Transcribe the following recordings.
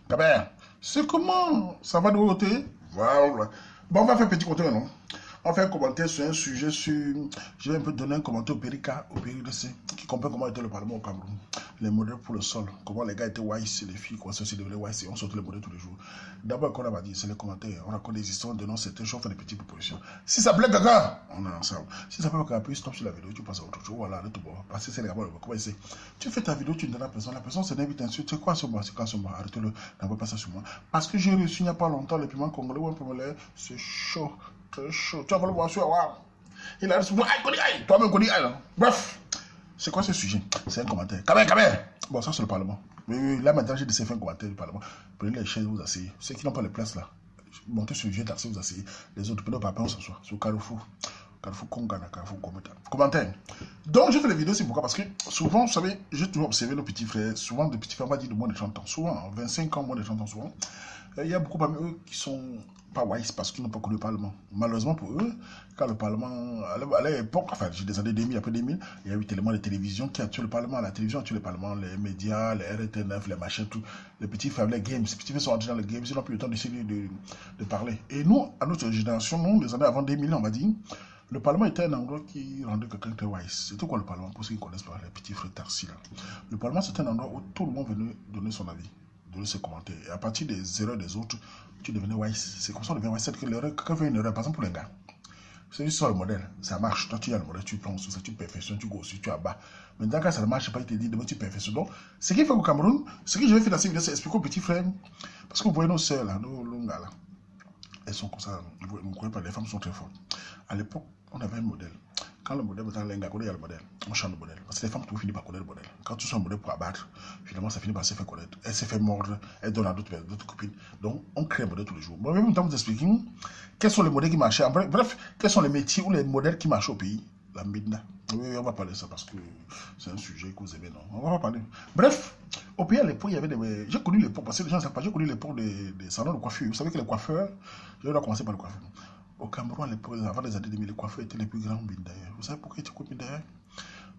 Kabert, c'est comment? Ça va de votre côté? Voilà. Bon, on va faire un petit côté, non? On fait un commentaire sur un sujet sur... Je vais un peu donner un commentaire au Périka, au PRDC, qui comprend comment était le Parlement au Cameroun. Les modèles pour le sol, comment les gars étaient wise, les filles, quoi, ça aussi devenaient wise, on sortait les modèles tous les jours. D'abord, qu'on a dit, c'est les commentaires. On raconte des histoires, de certains choses, on fait des petites propositions. Si ça plaît quelqu'un, on est ensemble. Si ça plaît quelqu'un, puis stop sur la vidéo, tu passes à autre chose. Voilà, arrête bon. Parce que c'est les gars, comment c'est. Tu fais ta vidéo, tu donnes à la personne se n'invite insulte. C'est quoi sur moi? C'est quoi sur moi? Arrête-le, n'envoie pas ça sur moi. Parce que j'ai reçu il n'y a pas longtemps les piments congolais ou un congolais, c'est chaud. Très chaud. Tu vas le voir sur wow. Il a reçu. Aïe, toi-même, Kodi, aïe. Bref, c'est quoi ce sujet? C'est un commentaire. Kabert. Bon, ça, c'est le Parlement. Mais là, maintenant, j'ai décidé de faire un commentaire du Parlement. Prenez les chaises, vous asseyez. Ceux qui n'ont pas les places là, montez sur le jeu d'arcée, vous asseyez. Les autres, prenez le papier, on s'assoit. Sur Carrefour. Carrefour Kongana, Carrefour Commentaire. Donc, je fais les vidéos, c'est pourquoi? Parce que souvent, vous savez, j'ai toujours observé nos petits frères. Souvent, des petits frères, on va dire de moins de 30 ans. Souvent, 25 ans, moins de 30 ans, souvent. Il y a beaucoup parmi eux qui sont pas wise parce qu'ils n'ont pas connu le Parlement. Malheureusement pour eux, quand le Parlement, à l'époque, enfin, j'ai des années 2000, après 2000, il y a eu tellement de télévision qui a tué le Parlement. La télévision a tué le Parlement, les médias, les RT9, les machins, tout. Les petits frères, les games, les petits frères sont entrés dans les games, ils n'ont plus le temps de parler. Et nous, à notre génération, nous, les années avant 2000, on va dire, le Parlement était un endroit qui rendait quelqu'un très wise. C'était quoi le Parlement? Pour ceux qui ne connaissent pas, les petits frères Tarsi, là. Le Parlement, c'était un endroit où tout le monde venait donner son avis, donner ses commentaires. Et à partir des erreurs des autres, tu devenais wise. C'est comme ça qu'on devient wise. C'est que l'erreur, quelqu'un fait une erreur, par exemple pour les gars. C'est juste ça le modèle. Ça marche. Toi, tu as le modèle, tu prends sur ça, tu perfectionnes, tu grossis, tu abats. Maintenant, quand ça ne marche pas, il te dit demain, tu perfectionnes. Donc, ce qu'il fait au Cameroun, ce que je vais faire dans cette vidéo, c'est expliquer aux petits frères. Parce que vous voyez nos sœurs, là, nos longas, là. Elles sont comme ça. Vous ne croyez pas, les femmes sont très fortes. À l'époque, on avait un modèle. Quand le modèle est dans l'enga, il y a le modèle. On change le modèle. Parce que les femmes, tout finit par connaître le modèle. Quand tu sens un modèle pour abattre, finalement, ça finit par se faire connaître. Elle s'est fait mordre, elle donne à d'autres copines. Donc, on crée un modèle tous les jours. Moi, en même temps, vous expliquez quels sont les modèles qui marchaient. Bref, quels sont les métiers ou les modèles qui marchent au pays. La midna. Oui, on va parler de ça parce que c'est un sujet que vous aimez, non? On va pas parler. Bref, au pays, à l'époque, il y avait des. J'ai connu l'époque, parce que les gens ne savent pas, j'ai connu l'époque des salons de coiffure. Vous savez que les coiffeurs, je dois commencer par le coiffeur. Au Cameroun, à l'époque, avant les années 2000, les coiffeurs étaient les plus grands d'ailleurs. Vous savez pourquoi ils étaient connus d'ailleurs?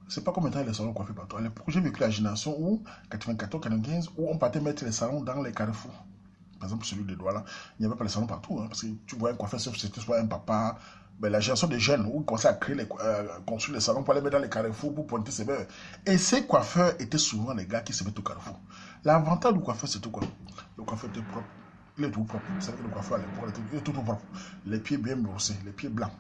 C'est pas comme maintenant les salons de coiffure partout. À l'époque, j'ai vécu la génération où, 94, 95, où on partait mettre les salons dans les carrefours. Par exemple, celui des Douala, il n'y avait pas les salons partout. Hein, parce que tu vois un coiffeur, sauf que c'était soit un papa. Ben, la génération des jeunes, où ils commençaient à créer construire les salons pour aller mettre dans les carrefours pour pointer ses mœurs. Et ces coiffeurs étaient souvent les gars qui se mettent au carrefour. L'avantage du coiffeur, c'était quoi? Le coiffeur était propre. Il est tout propre. Vous savez que le coiffeur à l'époque, il est tout propre. Les pieds bien brossés, les pieds blancs.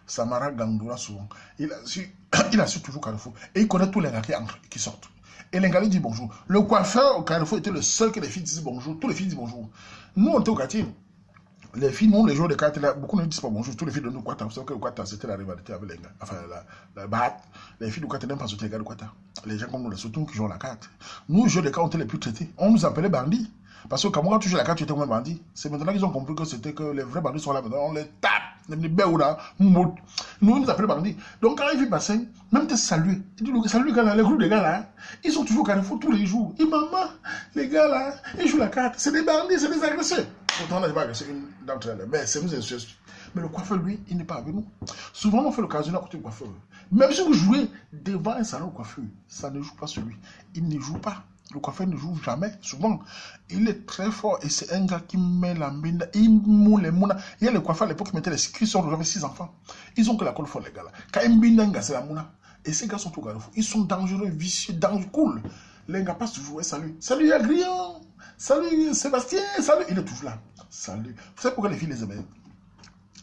Samara Gandoura souvent. Il a su toujours Carrefour. Et il connaît tous les gars qui entrent et qui sortent. Et les gars lui disent bonjour. Le coiffeur au Carrefour était le seul que les filles disaient bonjour. Tous les filles disent bonjour. Nous, on était au quartier. Les filles, nous, les jours de cartes, beaucoup ne disent pas bonjour. Tous les filles de nous, Kwata. Vous savez que le Kwata, c'était la rivalité avec les gars. Enfin, la batte. Les filles du Kwata n'aiment pas sauter les gars du Kwata. Les gens comme nous, les surtout qui jouent la carte. Nous, les jours de cartes, on était les plus traités. On nous appelait bandits. Parce que quand tu joues la carte, tu étais moins bandit. C'est maintenant qu'ils ont compris que c'était que les vrais bandits sont là maintenant. On les tape. Nous, nous appelons bandits. Donc, quand ils viennent passer, même te saluer. Ils disent, salut les gars là, les groupes de gars là. Ils sont toujours au Carrefour tous les jours. Et maman, les gars là, ils jouent la carte. C'est des bandits, c'est des agresseurs. Pourtant, on n'a pas agressé une d'entre elles. Mais c'est nous insultes. Mais le coiffeur, lui, il n'est pas avec nous. Souvent, on fait l'occasion à côté du coiffeur. Même si vous jouez devant un salon de coiffure, ça ne joue pas sur lui. Il ne joue pas. Le coiffeur ne joue jamais, souvent. Il est très fort et c'est un gars qui met la mine, il moule les mouna. Il y a les coiffeurs à l'époque qui mettaient les qui sont avec 6 enfants. Ils ont que la colle folle, les gars là. Quand ils binanga, c'est la mouna. Et ces gars sont tout garous. Ils sont dangereux, vicieux, dangereux, cool. Les gars passent toujours, et salut. Salut Agrion. Salut Sébastien. Salut. Il est toujours là. Salut. Vous savez pourquoi les filles les aiment?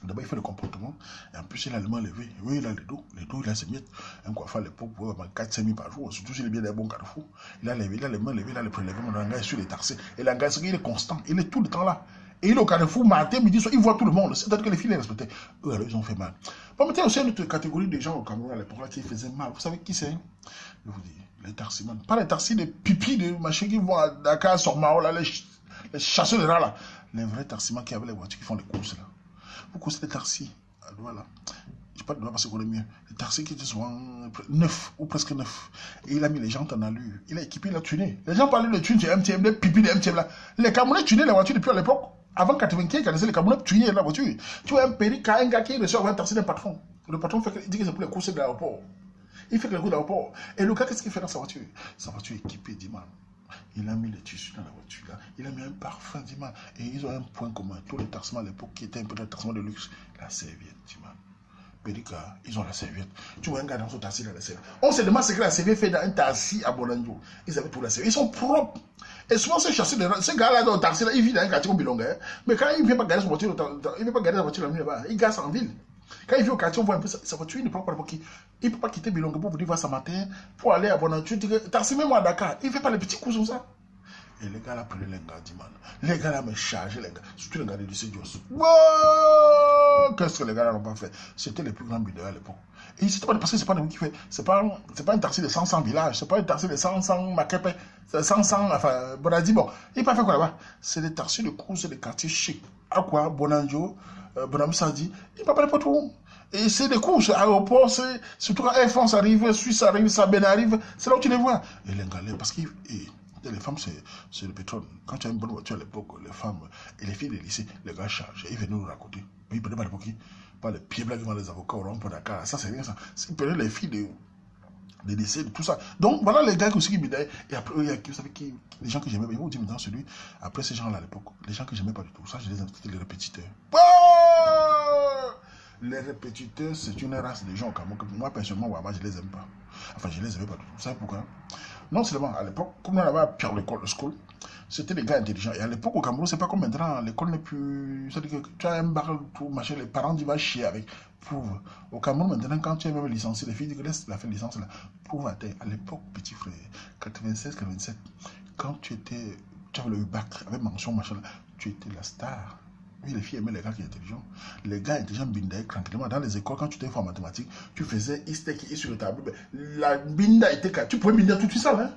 D'abord, il fait le comportement. Et en plus, il a les mains levées. Oui, il a les dos. Les dos, il a ses miettes. Un coiffeur à l'époque pouvait avoir 4-5 000 par jour. Surtout s'il est bien des bons carrefours. Il a les mains levées, il a les prélèvements. L'engagement est sur les tarsés. Et l'engagement, il est constant. Il est tout le temps là. Et il est au carrefour, matin, midi, soir. Il voit tout le monde. C'est-à-dire que les filles les respectaient. Eux, alors, ils ont fait mal. Bon, mais il y a aussi une autre catégorie de gens au Cameroun à l'époque là qui faisaient mal. Vous savez qui c'est? Je vous dis, les tarsimans. Pas les tarsis, les pipis de machins qui vont à Dakar, Sormao, là, les chasseurs de rats là. Les vrais tarsimans qui avaient les voitures qui font les courses là. Vous connaissez les tarsis à Douala. Je ne pas de Douala parce qu'on est mieux. Les tarsis qui étaient souvent neufs ou presque neufs. Et il a mis les jantes en allure. Il a équipé, il a tuné. Les gens parlaient de tunes sur MTM, des pipis de MTM là. Les Camerounais tunaient la voiture depuis à l'époque. Avant 95, les Camerounais tunaient la voiture. Tu vois un périca, un gars qui reçoit un tarsi d'un patron. Le patron fait, il dit que c'est pour les courses de l'aéroport. Il fait que les courses de l'aéroport. Et le gars, qu'est-ce qu'il fait dans sa voiture? Sa voiture est équipée, dit man. Il a mis les tissus dans la voiture, là. Il a mis un parfum, Diman. Et ils ont un point commun. Tous les taxements à l'époque qui étaient un peu des taxements de luxe. La serviette, Diman. Périka, ils ont la serviette. Tu vois un gars dans son taxi dans la serviette. On se demande ce que la serviette fait dans un taxi à Bonanjo. Ils avaient tout la serviette. Ils sont propres. Et souvent, ces gars-là dans le taxi, là, ils vivent dans un quartier comme Bilonga. Hein. Mais quand il ne vient pas garder sa voiture, il ne vient pas garder sa voiture la nuit là-bas. Il gasse en ville. Quand il vient au quartier, on voit un peu sa voiture, il ne prend pas le Il ne peut pas quitter Bilonga pour venir voir sa matin, pour aller à Bonanjo. Taxi même à Dakar. Il ne fait pas les petits coups comme ça. Et les gars là prenaient les gars, Diman. Les gars là me chargeaient, les gars. Surtout les gars de lycée Dios. Wow! Qu'est-ce que les gars là n'ont pas fait? C'était les plus grands bidons à l'époque. Et c'était pas parce que c'est pas nous qui fait. C'est pas un taxi de 100 villages. C'est pas un taxi de 100 Makepe. C'est 100, enfin, Bonadi, bon. Il n'a pas fait quoi là-bas? C'est des taxis de course, des quartiers chics. À quoi? Bonanjo, Bonam Sadi. Il ne peut pas aller partout. Et c'est des courses. Aéroport, c'est surtout quand Air France arrive, Suisse arrive, Sabine arrive. C'est là où tu les vois. Et les galets, parce qu'ils. Les femmes, c'est le pétrole. Quand tu as une bonne voiture à l'époque, les femmes et les filles des lycées, les gars chargent. Ils venaient nous raconter. Mais ils prenaient pas l'époque. Pas les pieds blagues devant les avocats au rond-point Dakar. Ça, c'est rien ça. Ils prenaient les filles des lycées, tout ça. Donc, voilà les gars aussi qui m'aidaient. Et après, il y a vous savez, les gens que j'aimais. Vous dites maintenant celui. Après ces gens-là à l'époque, les gens que j'aimais pas du tout. Ça, je les invitais les répétiteurs. Oh, les répétiteurs, c'est une race de gens au Cameroun. Moi, personnellement, moi, je les aime pas. Enfin, je les aimais pas du tout. Vous savez pourquoi? Non seulement à l'époque, comme on avait à Pierre l'école, le school, c'était des gars intelligents. Et à l'époque, au Cameroun, c'est pas comme maintenant, l'école n'est plus. C'est-à-dire que tu as un baril, tout, machin, les parents disent va chier avec. Prouve. Au Cameroun, maintenant, quand tu es même licencié, les filles disent que laisse la fin de licence là. Prouve à terre. À l'époque, petit frère, 96, 87, quand tu avais le bac avec mention, machin, là, tu étais la star. Oui, les filles aimaient les gars qui étaient intelligents. Les gars intelligents bindaient tranquillement. Dans les écoles, quand tu étais fort en mathématiques, tu faisais istek sur le tableau. La binda était. Tu pouvais binder tout ça, hein?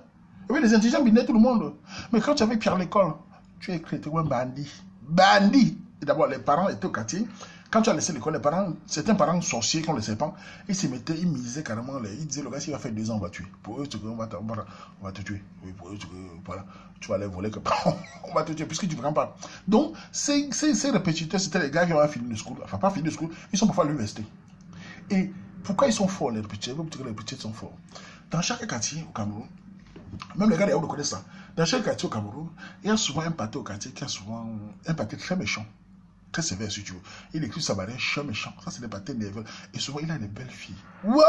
Oui, les intelligents bindaient tout le monde. Mais quand tu avais Pierre l'école, tu étais un bandit. Bandit! Et d'abord, les parents étaient au quartier. Quand tu as laissé l'école, les parents, certains parents sorciers qui ont les serpents, ils se mettaient, ils misaient carrément, ils disaient, le gars, s'il va faire 2 ans, on va tuer. Pour eux, on va te tuer. Oui, pour eux, voilà, tu vas aller voler, on va te tuer, puisque tu ne prends pas. Donc, ces répétiteurs, c'était les gars qui ont fini de school, enfin, pas fini de school, ils sont parfois à l'université. Et pourquoi ils sont forts, les répétiteurs? Vous dire que les répétiteurs sont forts. Dans chaque quartier au Cameroun, même les gars d'ailleurs connaissent ça, dans chaque quartier au Cameroun, il y a souvent un pâté au quartier qui a souvent un pâté très méchant. Très sévère si tu veux. Il écrit ça barré, chiant méchant. Ça, c'est des pâtés nerveux. Et souvent, il a des belles filles. Wow!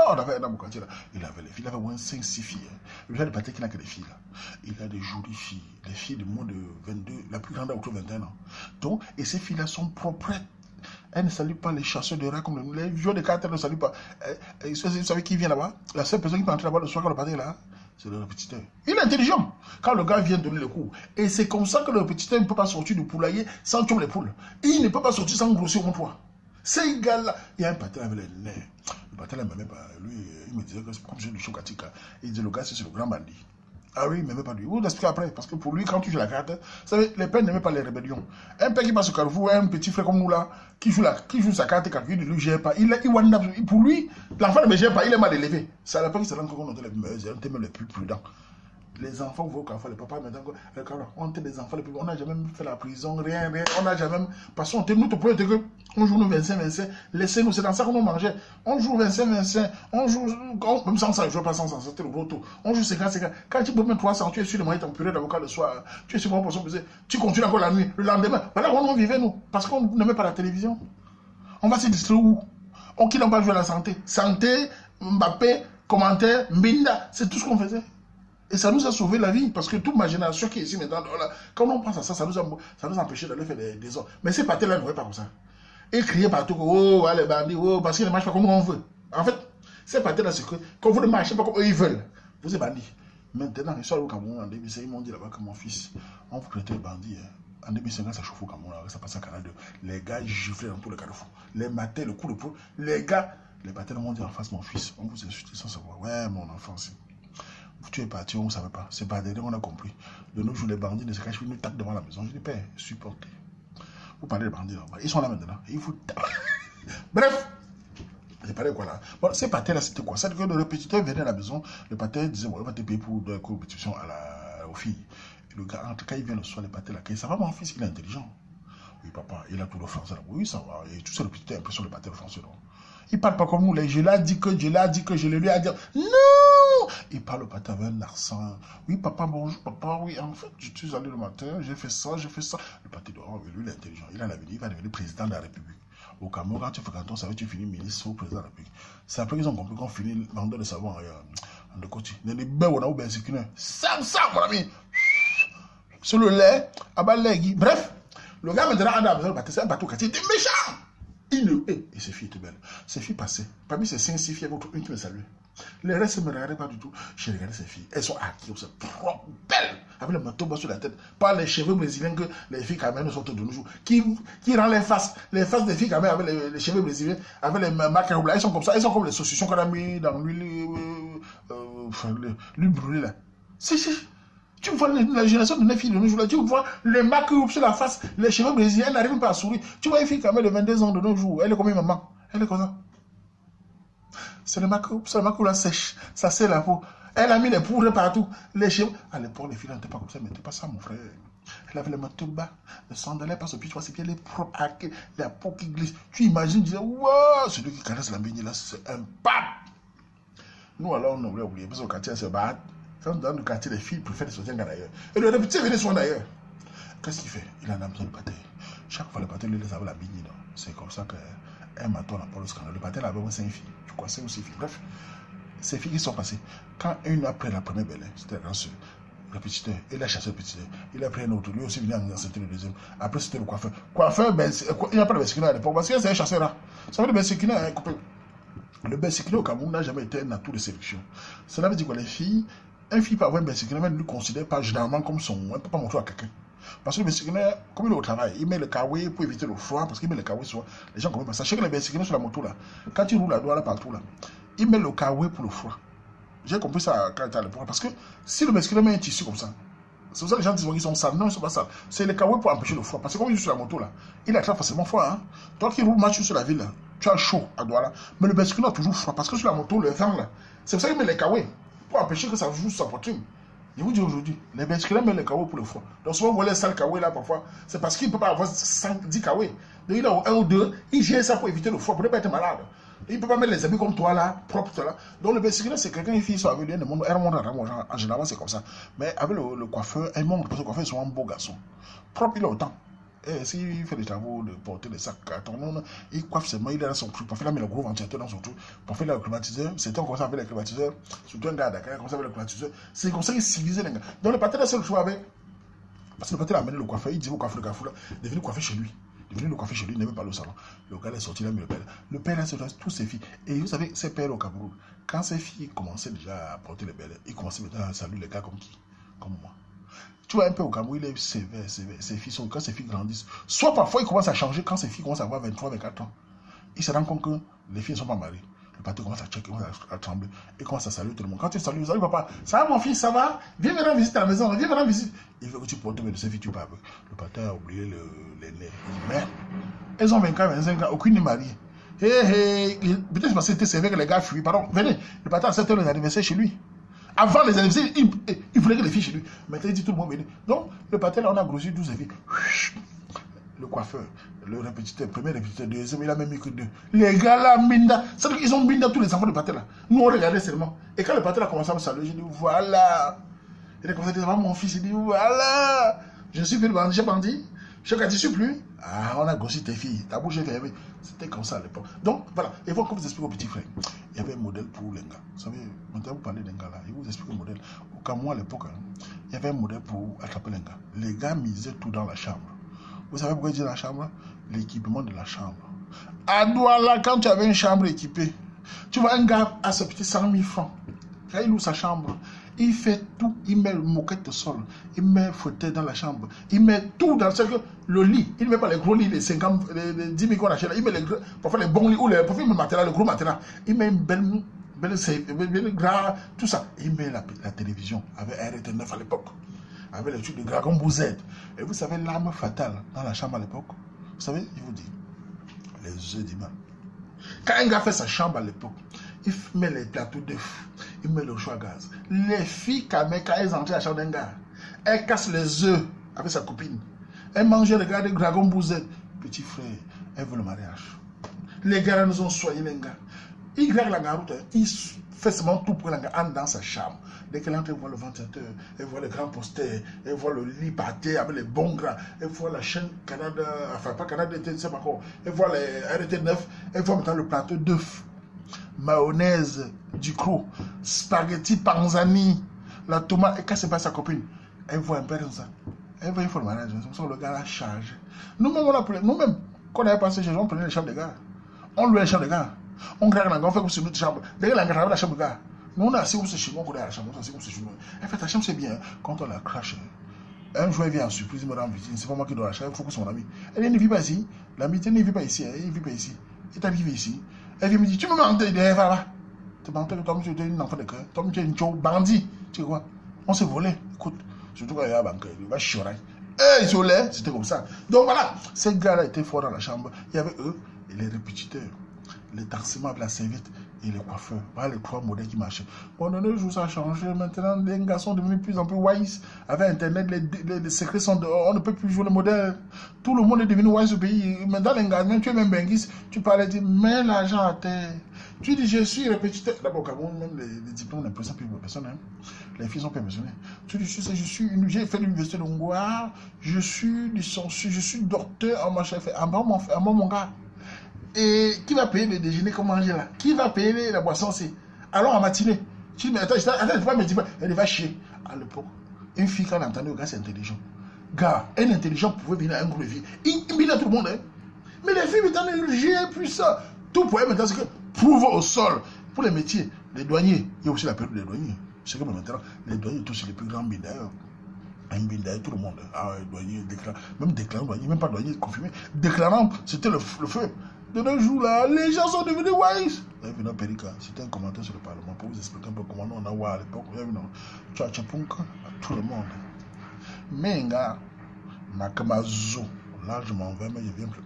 On avait un homme au quartier là. Il avait les filles. Il avait au moins 5-6 filles. Hein. Il a des pâtés qui n'a que des filles là. Il a des jolies filles. Les filles de moins de 22, la plus grande a autour de 21 ans. Donc, et ces filles-là sont propres. Elles ne saluent pas les chasseurs de rats comme nous. Les joueurs de cartes ne saluent pas. Vous savez qui vient là-bas? La seule personne qui peut entrer là-bas le soir quand le pâté là, c'est le répétiteur. Il est intelligent quand le gars vient donner le coup. Et c'est comme ça que le répétiteur ne peut pas sortir du poulailler sans tuer les poules. Il ne peut pas sortir sans grossir au toit. Ces gars-là, il y a un pâté avec les nerfs. Le pâté là, même pas. Lui, il me disait que c'est comme je le chocatica. Il disait le gars, c'est le grand bandit. Ah oui, il ne m'aimait pas lui. Vous l'expliquez après. Parce que pour lui, quand tu joues la carte, vous savez, les pères n'aimaient pas les rébellions. Un père qui passe au Carrefour, un petit frère comme nous là, qui joue sa carte et calcule, il ne lui gère pas. Pour lui, l'enfant ne me gère pas, il est mal élevé. C'est à l'époque qu'il s'est rendu compte qu'on était même les plus prudents. Les enfants vont au Carrefour, les papas, maintenant, on était des enfants les plus prudents. On n'a jamais fait la prison, rien. On n'a jamais. Parce qu'on nous te prenait que on joue nous 25, laissez-nous, c'est dans ça qu'on nous mangeait. On joue 25, on joue, même sans ça, je ne joue pas sans ça, c'était le gros taux. On joue 50. Quand tu peux mettre 300, tu es sur le moyen de ton purée d'avocat le soir, tu es sur mon poisson pesé, tu continues encore la nuit, le lendemain. Voilà comment on vivait, nous, parce qu'on ne met pas la télévision. On va se distraire où? On qui n'a pas joué à la santé. Santé, Mbappé, commentaire, Mbinda, c'est tout ce qu'on faisait. Et ça nous a sauvé la vie, parce que toute ma génération qui est ici maintenant, quand on pense à ça, ça nous a empêché d'aller faire des ordres. Mais ces pâtés-là ne vont pas comme ça. Et crier partout, oh, les bandits, oh, parce qu'ils ne marchent pas comme on veut. En fait, ces pâtés-là, c'est que quand vous ne marchez pas comme eux, ils veulent. Vous êtes bandits. Maintenant, ils sont au Cameroun en 2005, ils m'ont dit là-bas que mon fils, on vous traitez bandits. En 2005, ça chauffe au Cameroun, ça passe à Canal 2. Les gars, ils giflaient dans tous les carrefours. Les matins, le coup de poule. Les gars, les pâtés m'ont dit en face, mon fils, on vous insulte sans savoir. Ouais, mon enfant, tu es parti, on ne savait pas. C'est pas derrière, on a compris. De nos jours, les bandits ne se cachent, ils nous tapent devant la maison. Je dis, père, supportez. Vous parlez des bandits là. Ils sont là maintenant. Ils vous tapent. Bref, j'ai parlé quoi là. Bon, ces pâtés là, c'était quoi? C'est que le répétiteur venait à la maison. Le pâté disait, bon, il va te payer pour de compétition aux filles. Et le gars, en tout cas, il vient le soir, le pâté là. Ça va, mon fils, il est intelligent. Oui, papa, il a tout le français là. Oui, ça va. Et tout ça, le répétiteur, impression le pâté le français là. Il ne parle pas comme nous. Je l'ai dit que, je lui ai dit. Non! Il parle au patin avec un accent. Oui, papa, bonjour, papa. Oui, en fait, je suis allé le matin, j'ai fait ça, j'ai fait ça. Le patin dit, oh, lui, il est intelligent. Il a l'avenir, il va devenir président de la République. Au Cameroun, quand tu fais canton, ça veut dire que tu finis ministre ou président de la République. C'est après qu'ils ont compris qu'on finit vendeur de savon en de côté. Les bébés, on a ouvert ce qu'il y a. Ça, mon ami. Sur le lait, à bas lait, bref. Le gars maintenant a besoin de bateau, c'est un bateau qui est méchant. Il ne. Et ces filles étaient belles. Ces filles passaient. Parmi ces 5-6 filles, il y avait une qui me saluait. Les restes ne me regardaient pas du tout. J'ai regardé ces filles. Elles sont acquises, c'est propre, belles. Avec le manteau bas sur la tête. Pas les cheveux brésiliens que les filles camerounaises sortent de nos jours. Qui rend les faces des filles camerounaises avec les cheveux brésiliens, avec les macarons. Elles sont comme ça. Elles sont comme les saucissons qu'on a mis dans l'huile brûlée là. Si. Tu vois la génération de 9 filles de nos jours là, tu vois les maquilles sur la face, les cheveux brésiliens, elles n'arrivent pas à sourire. Tu vois une fille quand même de 22 ans de nos jours, elle est comme une maman, elle est comme ça. C'est le maquillage la sèche, ça c'est la peau. Elle a mis les poudres partout, les cheveux. À l'époque, les filles n'étaient pas comme ça, mais n'étaient pas ça, mon frère. Elle avait le manteau bas, le sandalais passe au pied, tu vois, ses pieds, les propres, la peau qui glisse. Tu imagines, tu disais, wow, celui qui caresse la baignée là, c'est un pape. Nous alors, on aurait oublié, parce qu'au quartier, c'est bad. Dans le quartier, les filles préfèrent les soutiens d'ailleurs. Et le petit venait souvent d'ailleurs. Qu'est-ce qu'il fait? Il en a besoin de pâté. Chaque fois, le pâté, lui, les avait la bini. C'est comme ça qu'un matin, on a pas le scandale. Le pâté, il avait 5 filles. Tu crois, 5 ou 6 filles. Bref, ces filles qui sont passées. Quand une après la première belle, c'était la grande soeur, le petit, il a chassé le petit. Il a pris un autre. Lui aussi, il vient c'était le deuxième. Après, c'était le coiffeur. Coiffeur, ben, il n'y a pas de Bessikina à l'époque. Parce que c'est un chasseur là. Ça veut dire Bessikina, coupé. Le Bessikina au Cameroun n'a jamais été un atout de sélection. Cela veut dire que les filles. Un fille peut avoir un Bessikina, mais ne le considère pas généralement comme son. Elle ne peut pas montrer à quelqu'un. Parce que le Bessikina, comme il est au travail, il met le kawaii pour éviter le froid, parce qu'il met le kawaii sur. Les gens comprennent pas. Sachez que le Bessikina sur la moto là, quand il roule la doigt là partout là, il met le kawaii pour le froid. J'ai compris ça quand j'étais à l'époque. Parce que si le Bessikina met un tissu comme ça, c'est pour ça que les gens disent qu'ils sont sales. Non, ils ne sont pas sales. C'est le kawaii pour empêcher le froid. Parce que comme il est sur la moto là, il attrape facilement froid. Hein. Toi qui roules match sur la ville là, tu as chaud à doigt là. Mais le Bessikina a toujours froid. Parce que sur la moto, le vent là, c'est pour ça qu'il met les kawaii. Pour empêcher que ça joue sa poitrine. Je vous dis aujourd'hui, les Bessikina mettent le kawaii pour le froid. Donc souvent, vous voyez les sales kawaii là parfois, c'est parce qu'il ne peut pas avoir 10 kawaii. Donc il a un ou deux, il gère ça pour éviter le froid, pour ne pas être malade. Il ne peut pas mettre les habits comme toi là, propres toi là. Donc le Bessikina, c'est quelqu'un qui fait avec lui, elle montre en général, c'est comme ça. Mais avec le coiffeur, elle montre parce que le coiffeur est souvent un beau garçon. Propre, il a autant. Et s'il fait des travaux de porter des sacs cartons, il coiffe seulement, il a son truc. Parfois, il a mis le gros ventilateur dans son truc. Parfois, il a le climatiseur. C'était comme ça avec le climatiseur. Surtout un gars à Dakar, comme ça avec le climatiseur. C'est comme ça qu'il civilisait les gars. Donc, le patin, c'est le choix avec. Parce que le patin a amené le coiffeur. Il dit au coiffeur, le coiffeur, de venir coiffer chez lui. De venir le coiffer chez lui, il n'aimait pas le salon. Le gars est sorti, il a mis le père. Le père a sorti tous ses filles. Et vous savez, ces pères au Cameroun, quand ces filles commençaient déjà à porter les belles, ils commençaient maintenant à saluer les gars comme qui? Comme moi. Tu vois un peu au Cameroun, il est sévère. Ses filles sont, quand ses filles grandissent, soit parfois il commence à changer quand ses filles commencent à avoir 23, 24 ans. Il se rend compte que les filles ne sont pas mariées. Le pâté commence à checker, commence à trembler. Il commence à saluer tout le monde. Quand tu salues papa, ça va mon fils, ça va? Viens me rendre visite à la maison, viens me rendre visite. Il veut que tu portes de ces filles, tu parles avec. Le pâté a oublié les nez. Mais elles ont 24, 25 ans, aucune n'est mariée. Peut-être parce que c'était sévère que les gars fuient. Pardon, venez, le pâté a 7 heures les anniversaires chez lui. Avant les anniversaires, il voulait que les filles chez lui. Maintenant, il dit tout le monde venez. Donc, le pâté, là, on a grossi 12 filles. Le coiffeur, le répétiteur, premier répétiteur, deuxième, il a même mis que 2. Les gars là, minda. C'est-à-dire qu'ils ont minda tous les enfants de pâté là. Nous, on regardait seulement. Et quand le pâté a commencé à me saluer, j'ai dit voilà. Il a commencé à dire, mon fils, il dit voilà. Je suis plus bandit, j'ai bandit. Je ne suis plus. Ah, on a grossi tes filles. Ta bouche est fermée. C'était comme ça à l'époque. Donc, voilà. Et voilà, comme vous explique au petit frère, il y avait un modèle pour les gars. Vous savez, maintenant vous parlez d'un gars là, il vous explique un modèle. Au Cameroun, à l'époque, il y avait un modèle pour attraper les gars. Les gars misaient tout dans la chambre. Vous savez pourquoi je dis la chambre? L'équipement de la chambre. À Douala, quand tu avais une chambre équipée, tu vois un gars à ce petit 100 000 francs. Quand il ouvre sa chambre, il fait tout, il met le moquette au sol, il met le fauteuil dans la chambre, il met tout dans le lit. Il ne met pas les gros lits, les 50, les 10 000 qu'on achète là, il met parfois les bons lits ou parfois il met le matelas, le gros matelas. Il met une belle gras, tout ça. Il met la télévision avec RT9 à l'époque, avec les trucs de Dragon Ball Z. Et vous savez l'arme fatale dans la chambre à l'époque? Vous savez, il vous dit, les œufs d'imam. Quand un gars fait sa chambre à l'époque, il met les plateaux d'œufs, il met le chaud à gaz. Les filles, quand elles entrent à la chambre d'un gars, elles cassent les œufs avec sa copine. Elles mangent le gars de Dragon Ball Z. Petit frère, elles veulent le mariage. Les gars nous ont soigné les gars. Il règle la route, il fait seulement tout pour qu'elle entre dans sa chambre. Dès qu'elle entre, elle voit le ventilateur, elle voit le grand poster, elle voit le lit par terre avec les bons gras, elle voit la chaîne Canada, enfin pas Canada, je ne sais pas quoi, elle voit les RT9, elle voit maintenant le plateau d'œufs, mayonnaise, du croc, spaghetti panzani, la tomate, et quand c'est pas sa copine, elle voit un peu comme ça. Elle voit, il faut le manager, c'est pour ça que le gars la charge. Nous-mêmes, quand on avait passé chez eux, on prenait les chambres des gars. On louait les chambres des gars. On crée on fait comme c'est notre chambre. Dès qu'elle a gardé la chambre, gars. Nous, on a assis comme c'est chez nous, on connaît la chambre, on a assis comme c'est chez nous. Elle fait ta chambre, c'est bien. Quand on la crache, un jour, elle vient en surprise, il me rend visite. C'est pas moi qui dois la chambre, il faut que son ami. Elle dit, ne vit pas ici. L'amitié ne vit pas ici. Elle ne vit pas ici. Et tu arrivé ici. Elle vient me dire, tu me mens, elle va là. Tu me mens, toi, tu es une enfant de cœur. Toi, tu es une bandit. Tu sais quoi? On s'est volé. Écoute, surtout quand il y a un banquier, il va chier. Et isolé, c'était comme ça. Donc voilà, ces gars-là étaient forts dans la chambre. Il y avait eux et les répétiteurs. Les tansements avec la serviette et les coiffeurs. Voilà les trois modèles qui marchaient. Bon, de nos jours, ça a changé. Maintenant, les gars sont devenus de plus en plus wise. Avec Internet, les secrets sont dehors. On ne peut plus jouer le modèle. Tout le monde est devenu wise au pays. Maintenant, l'engagement, tu es même benguis. Tu parlais, tu mets l'argent à terre. Tu dis, je suis répétiteur. D'abord, au Cameroun, même les diplômes n'impressionnent plus personne. Hein. Les filles sont permissionnées. Tu dis, j'ai fait l'université de Ngouar. Je suis licencié. Je suis docteur en machin. En bas, mon gars. Et qui va payer le déjeuner comme manger là? Qui va payer la boisson? C'est alors en matinée. Tu dis, mais attends, pas me dire, elle va chier. À l'époque, une fille, quand elle entendait, le gars, c'est intelligent. Gars, un intelligent pouvait venir à un groupe de filles. Il venait à tout le monde. Hein. Mais les filles, maintenant, j'ai plus ça. Tout pouvait maintenant, c'est que prouve au sol. Pour les métiers, les douaniers, il y a aussi la période des douaniers. C'est comme maintenant, les douaniers, tous les plus grands binaires. Un binaire, tout le monde. Ah, douanier, déclarant, même déclarant, douanier, même pas douanier, confirmé. Déclarant, c'était le feu. De nos jours là, les gens sont devenus wise. Vous avez Périka, c'était un commentaire sur le Parlement pour vous expliquer un peu comment on a vu à l'époque. Vous avez vu, Tchatchapunka à tout le monde. Mais, gars, Nakamazo, là je m'en vais, mais je viens plus.